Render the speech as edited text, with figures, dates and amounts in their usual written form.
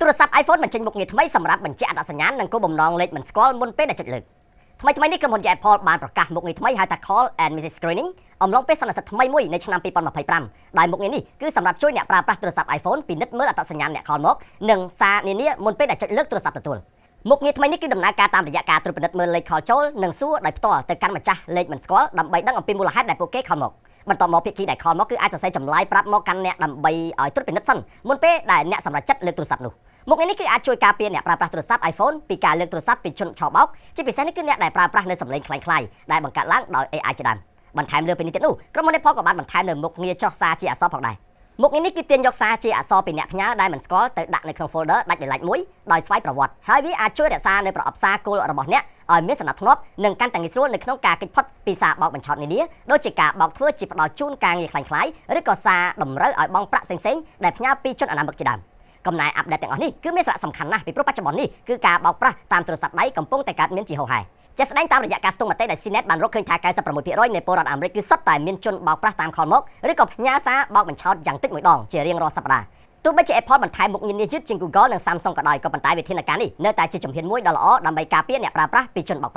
ទូរស័ព្ទ iPhone បញ្ចេញមុខងារថ្មីសម្រាប់បញ្ជាក់អត្តសញ្ញាណនិងគោលបំណងលេខមិនស្គាល់មុនពេលដែលចុចលើកថ្មីនេះក្រុមហ៊ុន Apple បានប្រកាសមុខងារថ្មីហៅថា Call and Message Screening អំឡុងពេលសន្និសីទថ្មីមួយនៅឆ្នាំ2025ដោយមុខងារនេះគឺសម្រាប់ជួយអ្នកប្រើប្រាស់ទូរស័ព្ទ iPhone ពិនិត្យមើលអត្តសញ្ញាណអ្នកខលមកនិងសារនានាមុនពេលដែលចុចលើកទូរស័ព្ទទទួលមុខងារថ្មីនេះគឺដំណើរការតាមរយៈការត្រួតពិនិត្យមើលលេខខលចូលនិងសួរដោយផ្ទាល់ទៅកាន់ម្ចាស់លេខមិនស្គាល់ដើម្បីដឹងអំពីមូលហេតុដែលពួកគេខលមកបន្ទាប់មកភាគីដែលខលមកគឺអាចសរសេរចម្លើយប្រាប់មកកាន់អ្នកដើម្បីឲ្យត្រួតពិនិត្យសិនមុនពេលដែលអ្នកសម្រេចចិត្តលើកទូរស័ព្ទនោះមុខងារនេះគឺអាចជួយការពារអ្នកប្រើប្រាស់ទូរស័ព្ទ iPhone ពីការលើកទូរស័ព្ទពីជនឆបោកជាពិសេសនេះគឺអ្នកដែលប្រើប្រាស់នៅសំឡេងคล้ายៗដែលបង្កើតឡើងដោយ AI ជាដើមបន្ថែមលើពីនេះទៀតនោះក្រុមហ៊ុន Apple ក៏បានបន្ថែមនៅមុខងារចុះសារជាអក្សរផងដែរមុខងារនេះគឺទាញយកសារជាអក្សរពីអ្នកផ្ញើដែលមិនស្គាល់ទៅដាក់នៅក្នុង folder ដាច់ដោយឡែកមួយដោយស្វ័យប្រវត្តិហើយវាអាចជួយរក្សានៅប្រអប់សារគោលរបស់អ្នកឲ្យមានសណ្ដាប់ធ្នាប់និងកាន់តែងាយស្រួលនៅក្នុងការគេចផុតពីសារបោកបញ្ឆោតនានាដូចជាការបោកធ្វើជាផ្ដល់ជូនការងារคล้ายៗឬក៏សារតម្រូវឲ្យបង់ប្រាក់ផ្សេងៗដែលផ្ញើពីជនអនាមិកជាដើមកំណែអាប់ដេតទាំងអស់នេះគឺមានសារៈសំខាន់ណាស់ពីព្រោះបច្ចុប្បន្ននេះគឺការបោកប្រាស់តាមទូរស័ព្ទដៃកំពុងតែកើតមានជាហូរហែជាក់ស្ដែងតាមរយៈការស្ទង់មតិដែល CNET បានរកឃើញថា 96% នៃពលរដ្ឋអាមេរិកគឺសុទ្ធតែមានជនបោកប្រាស់តាមខលមកឬក៏ផ្ញើសារបោកបញ្ឆោតយ៉ាងតិចម្ដងជារៀងរាល់សប្តាហ៍ទោះបីជា Apple បន្ថែមមុខងារនេះយឺតជាង Google និង Samsung ក៏ដោយក៏ប៉ុន្តែវិធានការនេះនៅតែជាជំហានមួយដ៏ល្អដើម្បីការពារអ្នកប្រើប្រាស់ពីជនបោកប្រាស់